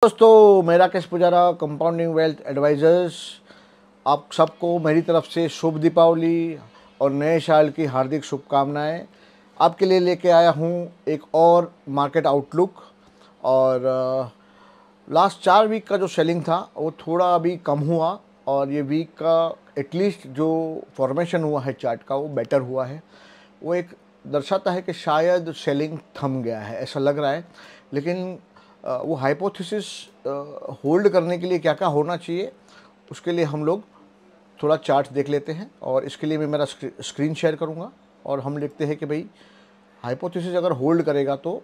दोस्तों, मैं Rakesh Pujara, compounding wealth advisors. आप सबको मेरी तरफ से शुभ दीपावली और नए साल की हार्दिक शुभकामनाएं। आपके लिए लेके आया हूं एक और मार्केट आउटलुक। और लास्ट 4 वीक का जो सेलिंग था वो थोड़ा अभी कम हुआ, और ये वीक का एटलीस्ट जो फॉर्मेशन हुआ है चार्ट का वो बेटर हुआ है। वो एक दर्शाता है कि शायद सेलिंग थम गया है, ऐसा लग रहा है। लेकिन वो हाइपोथेसिस होल्ड करने के लिए क्या क्या होना चाहिए, उसके लिए हम लोग थोड़ा चार्ट देख लेते हैं। और इसके लिए मैं मेरा स्क्रीन शेयर करूंगा और हम देखते हैं कि भाई हाइपोथेसिस अगर होल्ड करेगा तो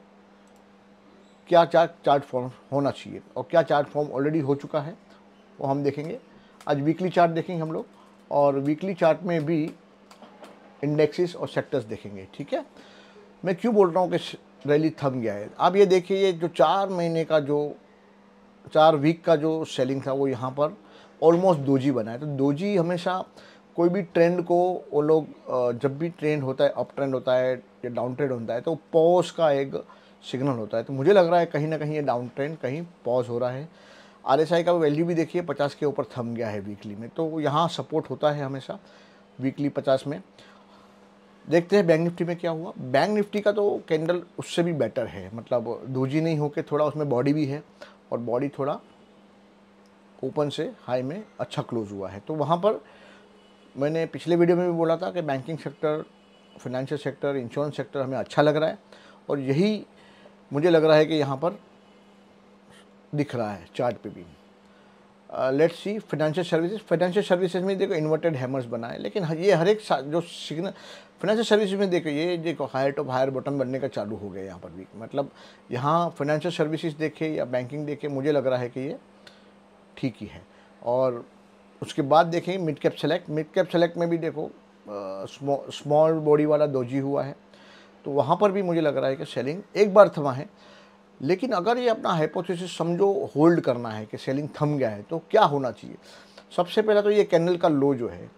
क्या चार्ट फॉर्म होना चाहिए, और क्या चार्ट फॉर्म ऑलरेडी हो चुका है वो हम देखेंगे। आज वीकली चार्ट देखेंगे हम लोग, और वीकली चार्ट में भी इंडेक्सेस और सेक्टर्स देखेंगे। ठीक है, मैं क्यों बोल रहा हूँ कि रैली थम गया है। आप ये देखिए, ये जो 4 महीने का जो 4 वीक का जो सेलिंग था वो यहाँ पर ऑलमोस्ट दोजी बना है। तो दोजी हमेशा कोई भी ट्रेंड को वो लोग जब भी ट्रेंड होता है, अप ट्रेंड होता है या डाउन ट्रेंड होता है, तो पॉज का एक सिग्नल होता है। तो मुझे लग रहा है कहीं ना कहीं ये डाउन ट्रेंड कहीं पॉज हो रहा है। आरएसआई का वैल्यू भी देखिए 50 के ऊपर थम गया है वीकली में, तो यहाँ सपोर्ट होता है हमेशा वीकली 50 में। देखते हैं बैंक निफ्टी में क्या हुआ। बैंक निफ्टी का तो कैंडल उससे भी बेटर है, मतलब दोजी नहीं होके थोड़ा उसमें बॉडी भी है, और बॉडी थोड़ा ओपन से हाई में अच्छा क्लोज हुआ है। तो वहाँ पर मैंने पिछले वीडियो में भी बोला था कि banking sector, financial sector, insurance sector हमें अच्छा लग रहा है, और यही मुझे लग रहा है कि यहाँ पर दिख रहा है चार्ट पे भी। Let's see financial services. Financial services में देखो इन्वर्टेड हैमर्स बना है, लेकिन ये हर एक जो सिग्नल फाइनेंशियल सर्विसेज में देखो, ये देखो हायर टॉप हायर बॉटम बनने का चालू हो गया यहाँ पर भी। मतलब यहाँ फाइनेंशियल सर्विसेज देखे या बैंकिंग देखे, मुझे लग रहा है कि ये ठीक ही है। और उसके बाद देखें mid cap select. Mid cap select में भी देखो स्मॉल बॉडी वाला दोजी हुआ है, तो वहाँ पर भी मुझे लग रहा है कि सेलिंग एक बार थमा है। लेकिन अगर ये अपना हाइपोथेसिस समझो होल्ड करना है कि सेलिंग थम गया है, तो क्या होना चाहिए। सबसे पहला तो ये कैंडल का लो जो है,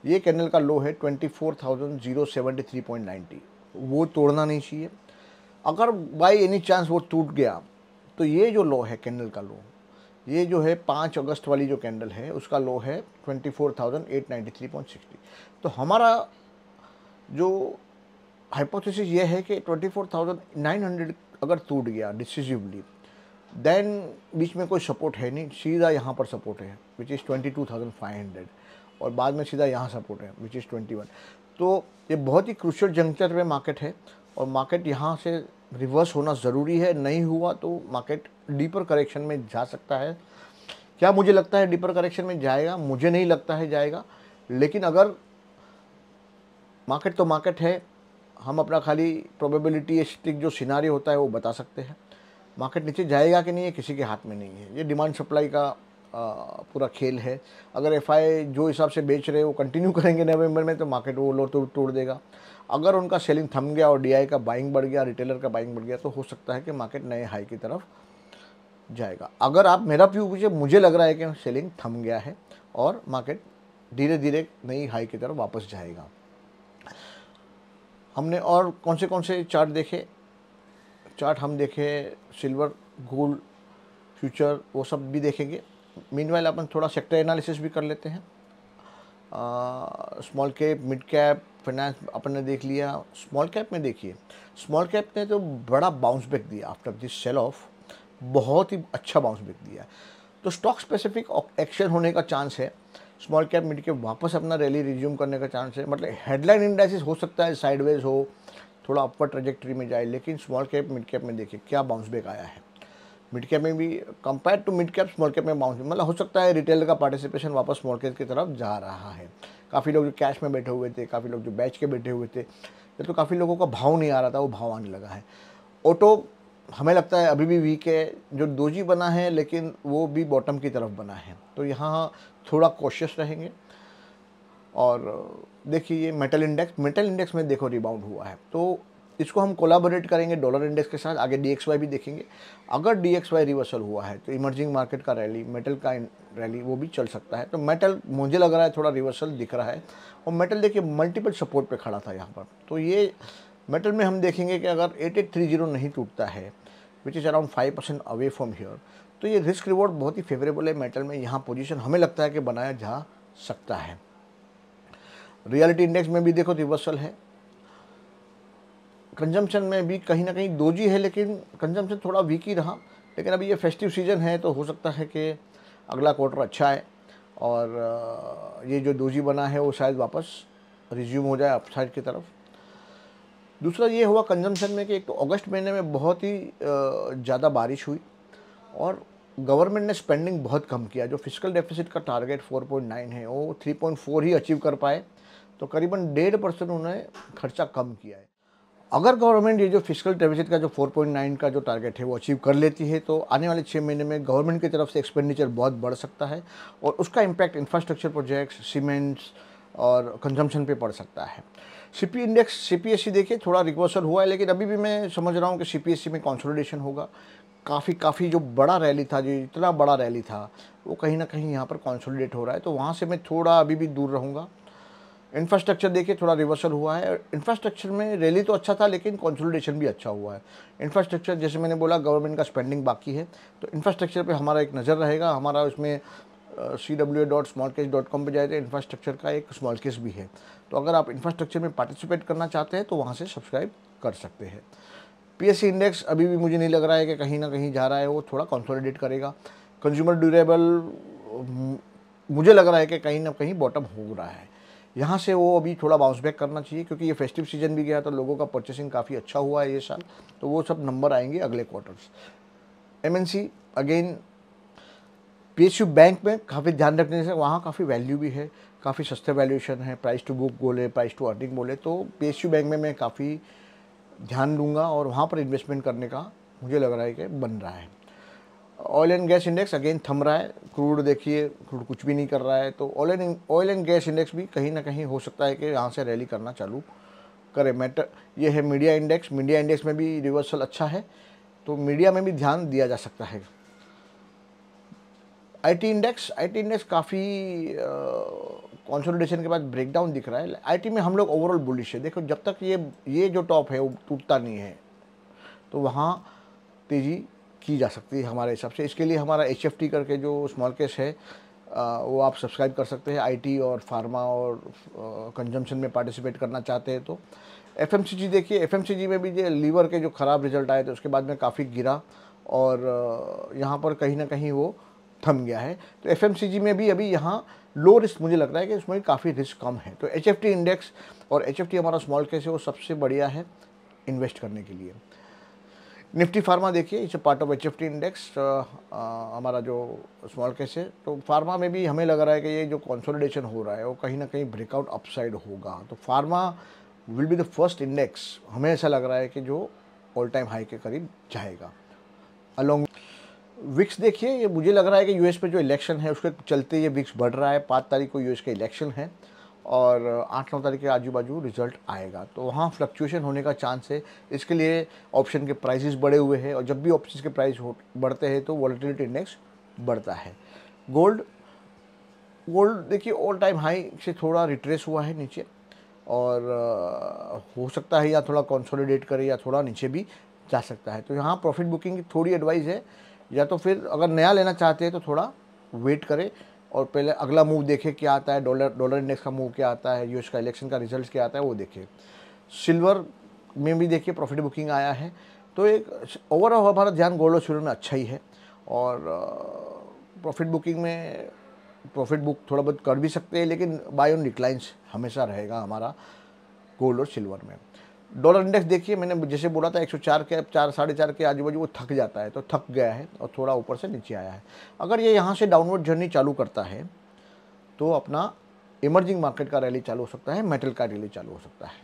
ये कैंडल का लो है 24,073.90, वो तोड़ना नहीं चाहिए। अगर बाई एनी चांस वो टूट गया, तो ये जो लो है कैंडल का लो, ये जो है 5 अगस्त वाली जो कैंडल है उसका लो है 24,893.60। तो हमारा जो हाइपोथेसिस ये है कि 24,900 अगर टूट गया डिसिसिवली, देन बीच में कोई सपोर्ट है नहीं, सीधा यहाँ पर सपोर्ट है विच इज़ 22,500, और बाद में सीधा यहाँ सपोर्ट है विच इज़ 21। तो ये बहुत ही क्रूशियल जंक्चर पे मार्केट है, और मार्केट यहाँ से रिवर्स होना ज़रूरी है। नहीं हुआ तो मार्केट डीपर करेक्शन में जा सकता है। क्या मुझे लगता है डीपर करेक्शन में जाएगा? मुझे नहीं लगता है जाएगा, लेकिन अगर मार्केट तो मार्केट है, हम अपना खाली प्रोबेबिलिटीस्टिक जो सिनारी होता है वो बता सकते हैं। मार्केट नीचे जाएगा कि नहीं, ये किसी के हाथ में नहीं है। ये डिमांड सप्लाई का पूरा खेल है। अगर एफआई जो हिसाब से बेच रहे हैं वो कंटिन्यू करेंगे नवंबर में, तो मार्केट वो लो तो तोड़ देगा। अगर उनका सेलिंग थम गया और डीआई का बाइंग बढ़ गया, रिटेलर का बाइंग बढ़ गया, तो हो सकता है कि मार्केट नए हाई की तरफ जाएगा। अगर आप मेरा व्यू पूछे, मुझे लग रहा है कि सेलिंग थम गया है और मार्केट धीरे धीरे नई हाई की तरफ वापस जाएगा। हमने और कौन से चार्ट देखे, चार्ट हम देखे सिल्वर, गोल्ड, फ्यूचर, वो सब भी देखेंगे। मीनवाइल अपन थोड़ा सेक्टर एनालिसिस भी कर लेते हैं। Small cap, mid cap, finance अपन ने देख लिया। स्मॉल कैप में देखिए, स्मॉल कैप ने तो बड़ा बाउंस बैक दिया आफ्टर दिस सेल ऑफ, बहुत ही अच्छा बाउंस बैक दिया। तो स्टॉक स्पेसिफिक एक्शन होने का चांस है। स्मॉल कैप, मिड कैप वापस अपना रैली रिज्यूम करने का चांस है। मतलब हेडलाइन इंडाइसिस हो सकता है साइडवेज हो, थोड़ा अपर ट्रेजेक्टरी में जाए, लेकिन स्मॉल कैप, मिड कैप में देखिए क्या बाउंस बैक आया है। मिड कैप में भी compare to mid cap, small cap में बाउंस, मतलब हो सकता है रिटेल का पार्टिसिपेशन वापस स्मॉल कैप की तरफ जा रहा है। काफ़ी लोग जो कैश में बैठे हुए थे, काफ़ी लोग जो बैच के बैठे हुए थे, तो काफ़ी लोगों का भाव नहीं आ रहा था, वो भाव आने लगा है। ऑटो हमें लगता है अभी भी वीक है, जो दोजी बना है लेकिन वो भी बॉटम की तरफ बना है, तो यहाँ थोड़ा कॉशियस रहेंगे। और देखिए ये मेटल इंडेक्स में देखो रिबाउंड हुआ है, तो इसको हम कोलाबोरेट करेंगे डॉलर इंडेक्स के साथ। आगे डीएक्सवाई भी देखेंगे। अगर डीएक्सवाई रिवर्सल हुआ है तो इमर्जिंग मार्केट का रैली, मेटल का रैली वो भी चल सकता है। तो मेटल मुझे लग रहा है थोड़ा रिवर्सल दिख रहा है, और मेटल देखिए मल्टीपल सपोर्ट पे खड़ा था यहाँ पर। तो ये मेटल में हम देखेंगे कि अगर 8830 नहीं टूटता है, which is around 5% away from here, तो ये रिस्क रिवॉर्ड बहुत ही फेवरेबल है मेटल में, यहाँ पोजीशन हमें लगता है कि बनाया जा सकता है। रियलिटी इंडेक्स में भी देखो रिवर्सल है। कंजम्पशन में भी कहीं ना कहीं दोजी है, लेकिन कंजम्पशन थोड़ा वीक ही रहा। लेकिन अभी ये फेस्टिव सीज़न है तो हो सकता है कि अगला क्वार्टर अच्छा है और ये जो दोजी बना है वो शायद वापस रिज्यूम हो जाए अपसाइड की तरफ। दूसरा ये हुआ कंजम्पशन में कि एक तो अगस्त महीने में बहुत ही ज़्यादा बारिश हुई और गवर्नमेंट ने स्पेंडिंग बहुत कम किया। जो फिस्कल डेफिसिट का टारगेट 4.9 है वो 3.4 ही अचीव कर पाए, तो करीबन 1.5% उन्होंने खर्चा कम किया है। अगर गवर्नमेंट ये जो फिस्कल डेफिसिट का जो 4.9 का जो टारगेट है वो अचीव कर लेती है तो आने वाले 6 महीने में गवर्नमेंट की तरफ से एक्सपेंडिचर बहुत बढ़ सकता है और उसका इम्पैक्ट इंफ्रास्ट्रक्चर प्रोजेक्ट्स, सीमेंट्स और कंजम्पशन पे पड़ सकता है। सीपी इंडेक्स, सीपीएससी देखिए थोड़ा रिवर्सल हुआ है, लेकिन अभी भी मैं समझ रहा हूँ कि सीपीएससी में कंसोलिडेशन होगा। काफ़ी जो बड़ा रैली था, जो इतना बड़ा रैली था, वो कहीं ना कहीं यहाँ पर कंसोलिडेट हो रहा है, तो वहाँ से मैं थोड़ा अभी भी दूर रहूँगा। इंफ्रास्ट्रक्चर देखिए थोड़ा रिवर्सल हुआ है। इंफ्रास्ट्रक्चर में रैली तो अच्छा था लेकिन कंसोलिडेशन भी अच्छा हुआ है। इंफ्रास्ट्रक्चर जैसे मैंने बोला गवर्नमेंट का स्पेंडिंग बाकी है, तो इंफ्रास्ट्रक्चर पे हमारा एक नज़र रहेगा। हमारा उसमें cwa.smallcase.com पे जाए तो इंफ्रास्ट्रक्चर का एक स्मॉल केस भी है, तो अगर आप इंफ्रास्ट्रक्चर में पार्टिसिपेट करना चाहते हैं तो वहाँ से सब्सक्राइब कर सकते हैं। पीएससी इंडेक्स अभी भी मुझे नहीं लग रहा है कि कहीं ना कहीं जा रहा है, वो थोड़ा कंसोलिडेट करेगा। कंज्यूमर ड्यूरेबल मुझे लग रहा है कि कहीं ना कहीं बॉटम हो रहा है, यहाँ से वो अभी थोड़ा बाउंस बैक करना चाहिए क्योंकि ये फेस्टिव सीजन भी गया तो लोगों का परचेसिंग काफ़ी अच्छा हुआ है ये साल, तो वो सब नंबर आएंगे अगले quarters. MNC again, PSU bank में काफ़ी ध्यान रखने से वहाँ काफ़ी वैल्यू भी है, काफ़ी सस्ते वैल्यूएशन है, प्राइस टू बुक बोले, प्राइस टू अर्निंग बोले, तो पीएसयू बैंक में मैं काफ़ी ध्यान दूंगा और वहाँ पर इन्वेस्टमेंट करने का मुझे लग रहा है कि बन रहा है। Oil and gas index again थम रहा है। क्रूड देखिए, क्रूड कुछ भी नहीं कर रहा है, तो ऑयल एंड गैस इंडेक्स भी कहीं ना कहीं हो सकता है कि यहाँ से रैली करना चालू करे। मैटर ये है मीडिया इंडेक्स, मीडिया इंडेक्स में भी रिवर्सल अच्छा है, तो मीडिया में भी ध्यान दिया जा सकता है। आईटी इंडेक्स काफ़ी कंसोलिडेशन के बाद ब्रेकडाउन दिख रहा है। आईटी में हम लोग ओवरऑल बुलिश है। देखो जब तक ये जो टॉप है वो टूटता नहीं है तो वहाँ तेज़ी की जा सकती है हमारे हिसाब से। इसके लिए हमारा HFT करके जो स्मॉल केस है वो आप सब्सक्राइब कर सकते हैं। आईटी और फार्मा और कंजम्पशन में पार्टिसिपेट करना चाहते हैं तो। एफएमसीजी देखिए, एफएमसीजी में भी ये लीवर के जो ख़राब रिजल्ट आए थे उसके बाद में काफ़ी गिरा और यहाँ पर कहीं ना कहीं वो थम गया है, तो एफएमसीजी में भी अभी यहाँ लो रिस्क मुझे लग रहा है कि उसमें काफ़ी रिस्क कम है। तो HFT इंडेक्स और HFT हमारा स्मॉल केस है वो सबसे बढ़िया है इन्वेस्ट करने के लिए। निफ्टी फार्मा देखिए, it's a part of HFT index, हमारा जो स्मॉल केस है, तो फार्मा में भी हमें लग रहा है कि ये जो कंसोलिडेशन हो रहा है वो कहीं ना कहीं ब्रेकआउट अपसाइड होगा, तो pharma will be the first index हमें ऐसा लग रहा है कि जो ऑल टाइम हाई के करीब जाएगा। अलोंग विक्स देखिए, ये मुझे लग रहा है कि यूएस पे जो इलेक्शन है उसके चलते ये विक्स बढ़ रहा है। 5 तारीख को यूएस का इलेक्शन है और 8-9 तारीख के आजू बाजू रिजल्ट आएगा, तो वहाँ फ्लक्चुएशन होने का चांस है। इसके लिए ऑप्शन के प्राइसेस बढ़े हुए हैं और जब भी ऑप्शन के प्राइस बढ़ते हैं तो वॉलेटिलिटी इंडेक्स बढ़ता है। गोल्ड देखिए ऑल टाइम हाई से थोड़ा रिट्रेस हुआ है नीचे और हो सकता है या थोड़ा कंसोलिडेट करे या थोड़ा नीचे भी जा सकता है, तो यहाँ प्रॉफिट बुकिंग की थोड़ी एडवाइस है, या तो फिर अगर नया लेना चाहते हैं तो थोड़ा वेट करें और पहले अगला मूव देखें क्या आता है, डॉलर इंडेक्स का मूव क्या आता है, यूएस का इलेक्शन का रिजल्ट क्या आता है वो देखें। सिल्वर में भी देखिए प्रॉफिट बुकिंग आया है, तो एक ओवरऑल हमारा ध्यान गोल्ड और सिल्वर में अच्छा ही है और प्रॉफिट बुकिंग में प्रॉफिट बुक थोड़ा बहुत कर भी सकते हैं, लेकिन बाय ऑन डिक्लाइंस हमेशा रहेगा हमारा गोल्ड और सिल्वर में। डॉलर इंडेक्स देखिए, मैंने जैसे बोला था 104 के 4 4.5 के आजू बाजू वो थक जाता है, तो थक गया है और थोड़ा ऊपर से नीचे आया है। अगर ये यहाँ से डाउनवर्ड जर्नी चालू करता है तो अपना इमर्जिंग मार्केट का रैली चालू हो सकता है, मेटल का रैली चालू हो सकता है।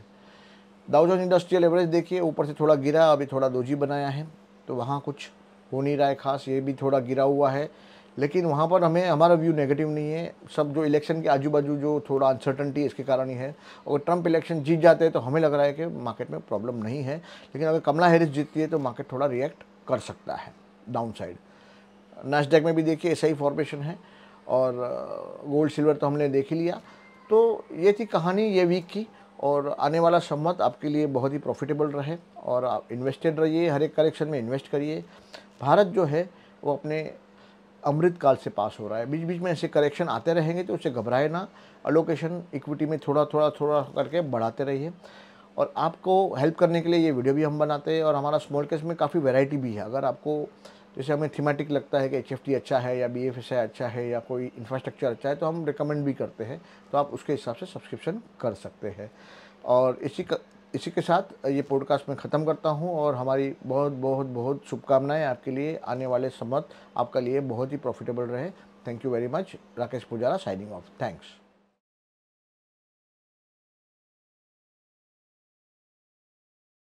डाउ जोन्स इंडस्ट्रियल एवरेज देखिए ऊपर से थोड़ा गिरा, अभी थोड़ा दोजी बनाया है, तो वहाँ कुछ हो नहीं रहा है खास, ये भी थोड़ा गिरा हुआ है, लेकिन वहाँ पर हमारा व्यू नेगेटिव नहीं है। सब जो इलेक्शन के आजू बाजू जो थोड़ा अनसर्टनटी इसके कारण ही है, और ट्रंप इलेक्शन जीत जाते हैं तो हमें लग रहा है कि मार्केट में प्रॉब्लम नहीं है, लेकिन अगर कमला हैरिस जीतती है तो मार्केट थोड़ा रिएक्ट कर सकता है डाउन साइड। नैस्डैक में भी देखिए ऐसा ही फॉर्मेशन है और गोल्ड सिल्वर तो हमने देख ही लिया। तो ये थी कहानी ये वीक की, और आने वाला संवत आपके लिए बहुत ही प्रॉफिटेबल रहे और आप इन्वेस्टेड रहिए, हर एक करेक्शन में इन्वेस्ट करिए। भारत जो है वो अपने अमृत काल से पास हो रहा है। बीच बीच में ऐसे करेक्शन आते रहेंगे तो उससे घबराए ना, अलोकेशन इक्विटी में थोड़ा थोड़ा थोड़ा करके बढ़ाते रहिए। और आपको हेल्प करने के लिए ये वीडियो भी हम बनाते हैं, और हमारा स्मॉल कैप्स में काफ़ी वैरायटी भी है। अगर आपको जैसे हमें थीमेटिक लगता है कि एचएफटी अच्छा है या बीएफएसआई अच्छा है या कोई इंफ्रास्ट्रक्चर अच्छा है, तो हम रिकमेंड भी करते हैं, तो आप उसके हिसाब से सब्सक्रिप्शन कर सकते हैं। और इसी के साथ ये पॉडकास्ट मैं ख़त्म करता हूँ, और हमारी बहुत बहुत बहुत शुभकामनाएं आपके लिए। आने वाले सम्मत आपका लिए बहुत ही प्रॉफिटेबल रहे। Thank you very much. Rakesh Pujara signing off. Thanks.